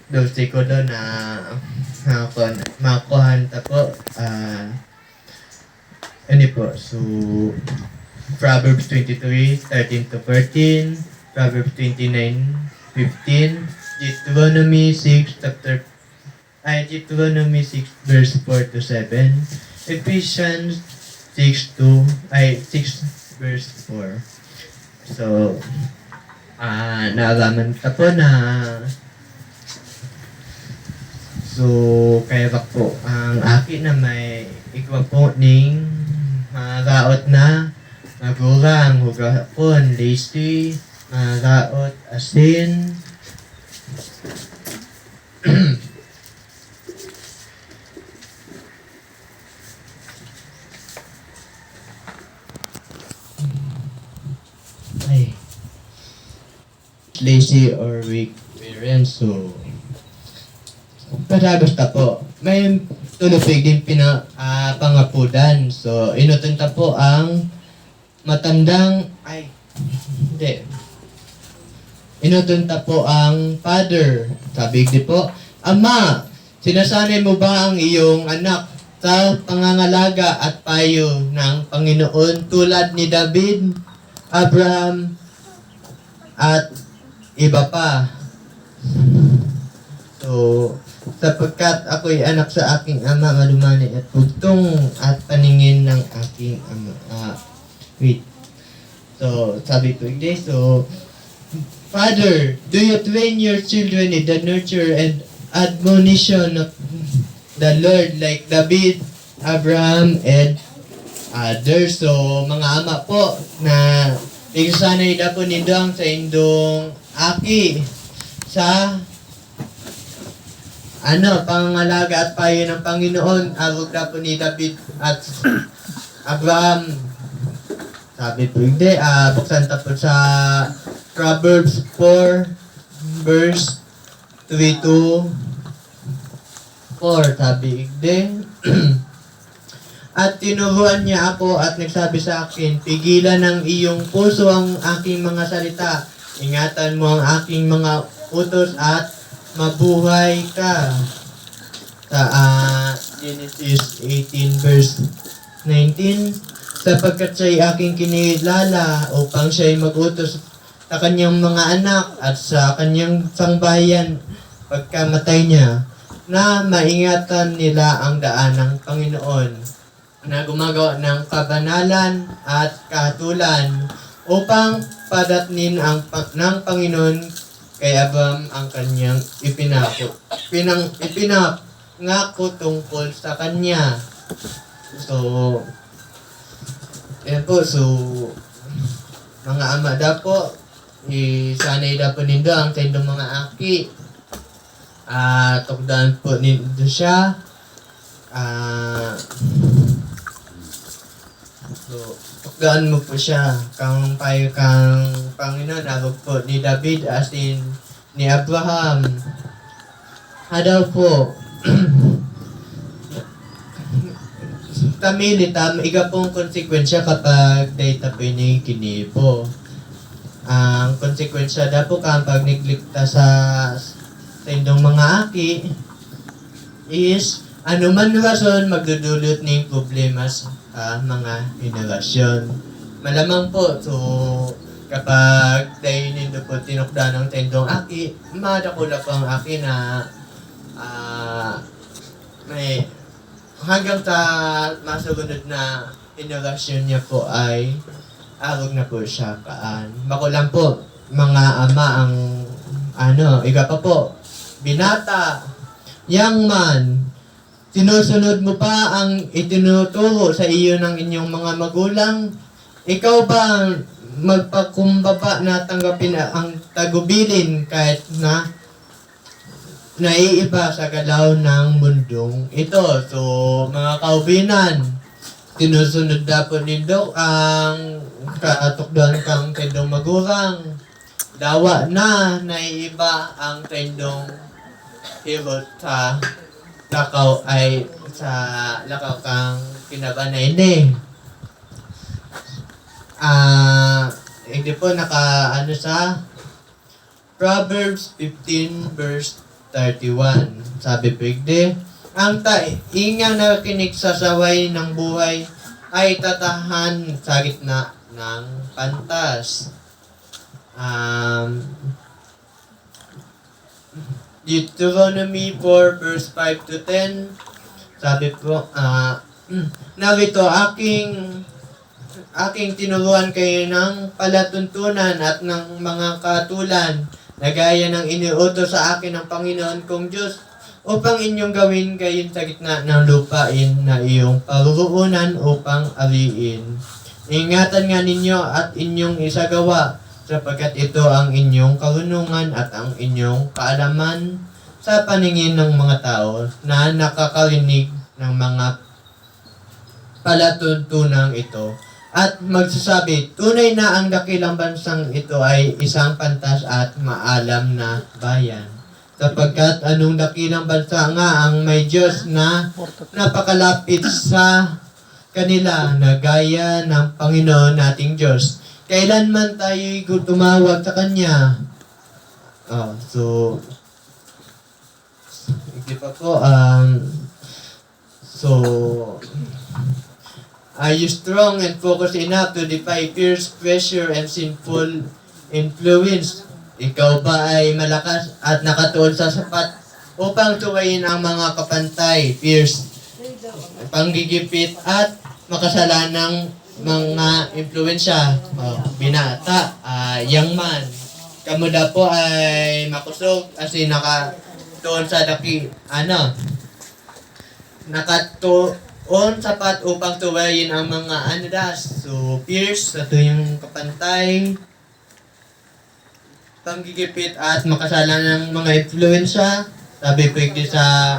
12 ko doon na makuhan po. Ano po, so Proverbs 23:13-14, Proverbs 29:15, Deuteronomy 6 verse 4-7, Ephesians 6 verse 4. So, naalaman ka po na so, kaya ba po ang akin na may ikaw po ning raot na magulang, hugapon, lazy, raot, asin, ay, lazy or weak parents. So, basta po, may tulupig din pangapudan. So, inutunta po ang matandang, inutunta po ang father. Sabi di po, Ama, sinasanay mo ba ang iyong anak sa pangangalaga at payo ng Panginoon tulad ni David, Abraham, at iba pa? So, sapagkat ako'y anak sa aking ama, malumani at bugtong at paningin ng aking ama. So, sabi ko, so, Father, do you train your children in the nurture and admonition of the Lord like David, Abraham, and others? So, mga ama po na nagsasanay na po nindang sa indong aki sa pangangalaga at payo ng Panginoon, awag na po ni David at Abraham. Sabi po, buksan po sa Proverbs 4, verse 3-4. Sabi, at tinuruan niya ako at nagsabi sa akin, pigilan ng iyong puso ang aking mga salita. Ingatan mo ang aking mga utos at mabuhay ka. Sa Genesis 18 verse 19, sapagkat siya'y aking kinilala upang siya'y mag-utos sa kanyang mga anak at sa kanyang sangbayan pagkamatay niya, na maingatan nila ang daan ng Panginoon, na gumagawa ng kabanalan at kahatulan upang padatnin ng Panginoon kay Abraham ang kanyang ipinangako tungkol sa kanya. So, yan po. So, mga ama daw po, sanay daw po nindo ang tindong mga aki. Tukdaan po nindo siya. So, tukdaan mo po siya. Kang payo kang Panginoon, agad po ni David as in ni Abraham. Daw po, tamilitam, iga pong konsekwensya kapag data po kinipo. Ang konsekwensya daw po kapag neglikta sa indong mga aki is anuman rason magdudulot ng problema sa mga henerasyon. Malamang po, so kapag dahil nindo po tinukda ng tendong aki, madakula po ang aki na may hanggang sa masugunod na henerasyon niya po ay arog na po siya kaan. Makulang po, mga ama ang iga pa po, binata, young man, sinusunod mo pa ang itinuturo sa iyo ng inyong mga magulang. Ikaw ba magpakumbaba na tanggapin ang tagubilin kahit na naiiba sa galaw ng mundong ito? So, mga kaubinan, sinusunod na po nindo ang katukduan kang tendong magulang. Dawa na naiiba ang tendong hirot sa lakaw ay sa lakaw kang kinabanay ni. Hindi po sa Proverbs 15 verse 31. Sabi pigde, ang taingang nakikinig sa saway ng buhay ay tatahan sa gitna ng pantas. Deuteronomy 4 verse 5 to 10. Sabi po, narito aking tinuruan kayo ng palatuntunan at ng mga katulan na gaya ng iniutos sa akin ng Panginoon kong Diyos upang inyong gawin gayon sa gitna ng lupain na iyong paruroonan upang ariin. Ingatan nga ninyo at inyong isagawa sapagkat ito ang inyong karunungan at ang inyong kaalaman sa paningin ng mga tao na nakakarinig ng mga palatuntunang ito at magsasabi, tunay na ang dakilang bansang ito ay isang pantas at maalam na bayan. Sapagkat anong dakilang bansa nga ang may Diyos na napakalapit sa kanila na gaya ng Panginoon nating Diyos. Kailanman tayo'y tumawag sa Kanya. Hindi pa po, are you strong and focused enough to defy fierce pressure and sinful influence? Ikaw ba ay malakas at nakatuon sa sapat upang tuwayin ang mga kapantay, fierce, panggigipit at makasalanang mga impluensya? Binata, young man, kamuda po ay makusog kasi nakatuon sa nakatuon sapat upang tuwayin ang mga So, fierce, ito yung kapantay, panggigipit at makasalan ng mga influensya. Sabi po ito sa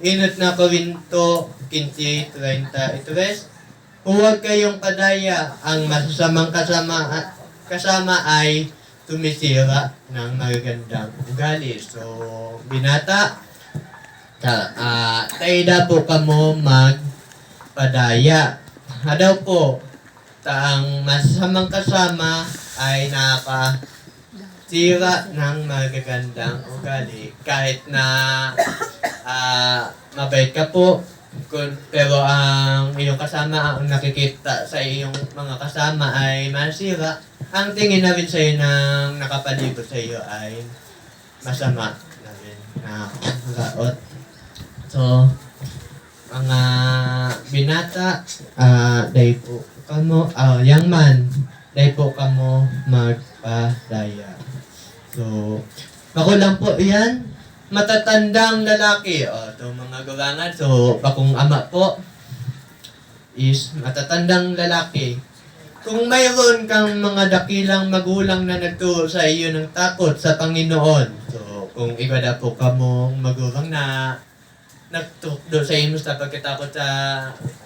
Inot na Korinto 15:33, huwag kayong padaya, ang masasamang kasama ay tumisira ng magagandang ugali. So, binata, taida po kamo magpadaya. Daw po, ang masasamang kasama ay nakasira ng magagandang ugali. Kahit na mabait ka po, pero ang iyong kasama, ang nakikita sa iyong mga kasama ay masira, ang tingin na rin sa iyo ng nakapalibot sa iyo ay masama na rin na raot. So, mga binata, dahil po kamo, young man, dahil po kamo magpadaya. So, ako lang po yan, matatandang lalaki. Ito mga gulangan. So, bakong ama po is matatandang lalaki. Kung mayroon kang mga dakilang magulang na nagturo sa iyo ng takot sa Panginoon, so, kung igada po kamong magulang na nagtukdo sa imo sa pagkatakot sa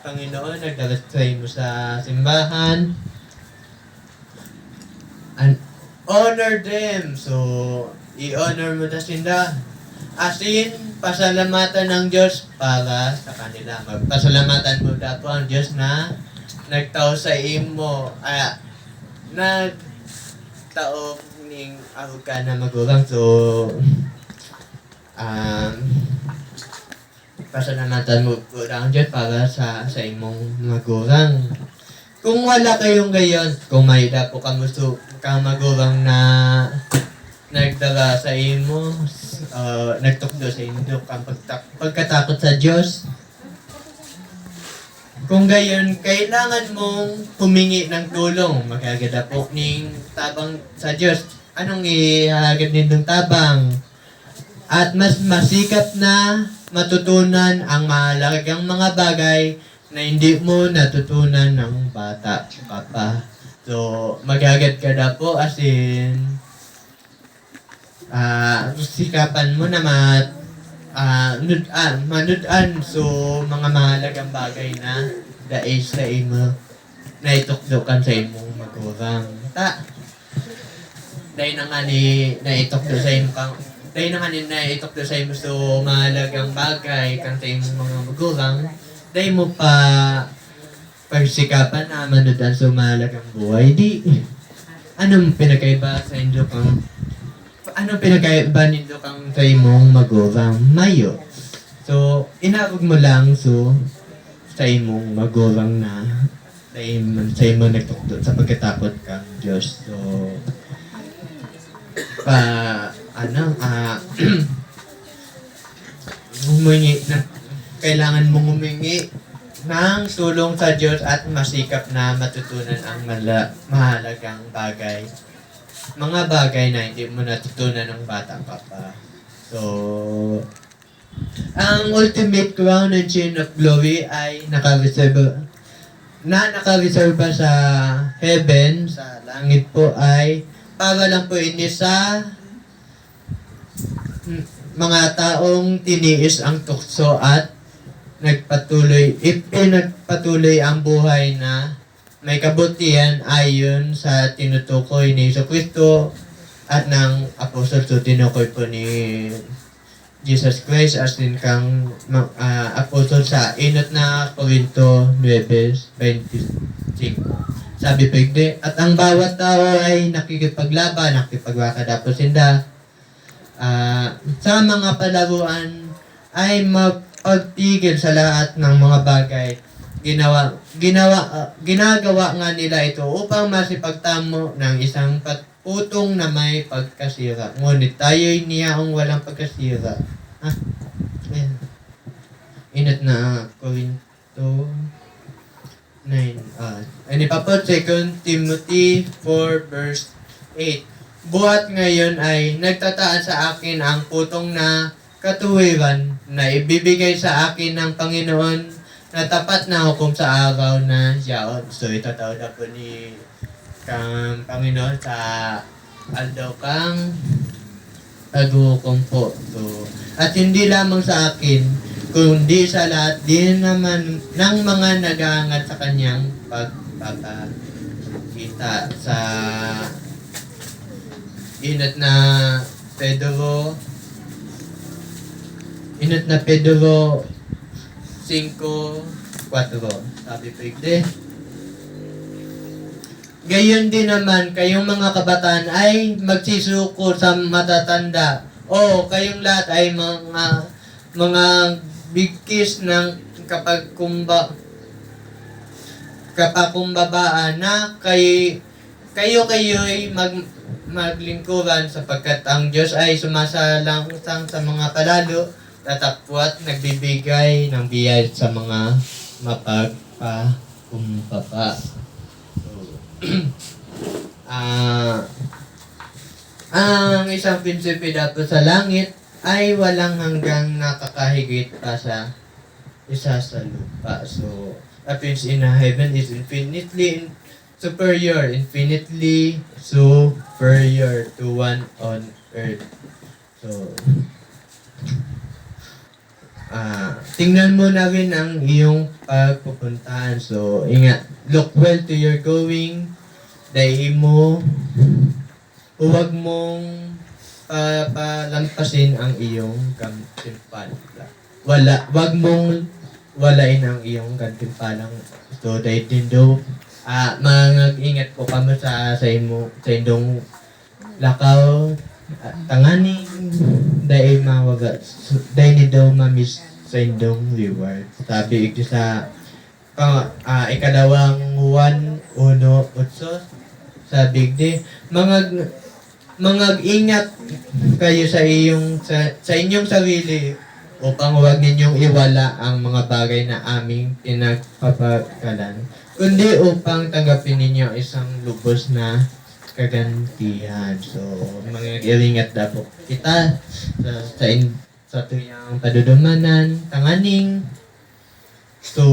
Panginoon, nagdalas sa imo sa simbahan, and honor them. So, i-honor mo na sila. As in, pasalamatan ng Diyos para sa kanila. Magpasalamatan mo na po ang Diyos na nagtao sa imo. Nagtao ning ako ka na magulang. So, pasalamatan mo po ang Diyos para sa imong magulang. Kung wala kayong gayon, kung may da po kang magulang na nagdala sa imo, nagtukdo sa imo kang pagkatakot sa Diyos, kung gayon, kailangan mong humingi ng tulong. Magagada po ning tabang sa Diyos. Anong ihagad nitong tabang? At mas masikap na matutunan ang mahalagang mga bagay na hindi mo natutunan ng bata ka pa. So, magagad ka na po as in, sikapan mo na manudan. So, mga mahalagang bagay na dahil sa imo na itukdokan sa imong magulang. Dahil na nga na itukdo sa imo kang dahil na nga na itukdo sa imo so mahalagang bagay kang sa imong mga magulang, dahil mo pa pagsikapan na manudan sa mahalagang buhay. Di, anong pinakaiba sa inyo kang ano pinagkaiba nito kang sa imong magulang mayo? So, inabog mo lang sa imong magulang na sa imong nagtukdo sa pagkatakot kang Diyos. So, humingi na, kailangan mong humingi ng tulong sa Diyos at masikap na matutunan ang mahalagang bagay. Mga bagay na hindi mo natutunan ng bata ka pa. So, ang ultimate crown ng chain of glory ay nakareserba sa heaven, sa langit po ay para lang po ini sa mga taong tiniis ang tukso at nagpatuloy ang buhay na may kabutihan ayon sa tinutukoy ni Jesucristo at ng apostol. So, tinukoy po ni Jesus Christ as din kang apostol sa inot na Korinto 9:25. Sabi pa at ang bawat tao ay nakikipaglaban, nakikipagwaka tapos sinda sa mga palaruan ay magpagtigil sa lahat ng mga bagay. Ginagawa nga nila ito upang masipagtamo ng isang putong na may pagkasira. Ngunit tayo'y niyaong walang pagkasira. Ayan. Inat na Korinto 9. Ano pa po? 2 Timothy 4 verse 8. Buhat ngayon ay nagtataan sa akin ang putong na katuwiran na ibibigay sa akin ng Panginoon na tapat na hukom sa araw na yaon. So, itatawag na po ni kang Panginoon sa aldaw kang paghukom po. So, at hindi lamang sa akin, kundi sa lahat din naman ng mga nag-aangat sa kanyang pagpapakita sa inat na Pedro 5:4. Sabi po gayon din naman, kayong mga kabataan ay magsisuko sa matatanda. O kayong lahat ay mga bigkis ng kapakumbabaan na kayo'y maglingkuran sapagkat ang Diyos ay sumasalangsang sa mga palalo, tatapwat nagbibigay ng biyaya sa mga mapagpakumbaba. Ang isang prinsipe dapat sa langit ay walang hanggang nakakahigit pa sa isa sa lupa. So, a prince in heaven is infinitely superior to one on earth. So, tingnan mo na rin ang iyong pagpupuntahan. So, ingat. Look well to your going. Dahil mo, huwag mong palampasin ang iyong gantimpala. Huwag mong walain ang iyong gantimpalang. So, dahil din daw, mag-ingat po kamo sa indong lakaw, tanganing, dahil dahil daw mamis sa indong reward. Sabi ito sa ikalawang 1:8 sabi mag-ingat kayo sa inyong sarili upang huwag ninyong iwala ang mga bagay na aming pinagpapagalan, kundi upang tanggapin ninyo isang lubos na kagantihan. So, mag-ingat na po kita sa tuyang padudumanan, tanganing. So,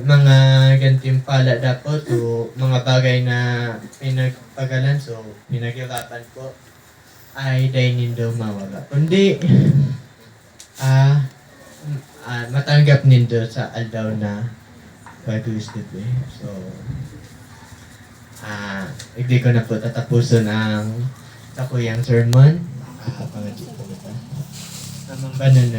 mga gantimpala dapat, so, mga bagay na pinagpagalan, so, pinaghirapan ko, ay dahil nindo mawala. Kundi, matanggap nindo sa aldaw na pag-wisdom. So, hindi ko na po tatapusin ang takuyang sermon. Pangatid ko na ba? Tamang banan na.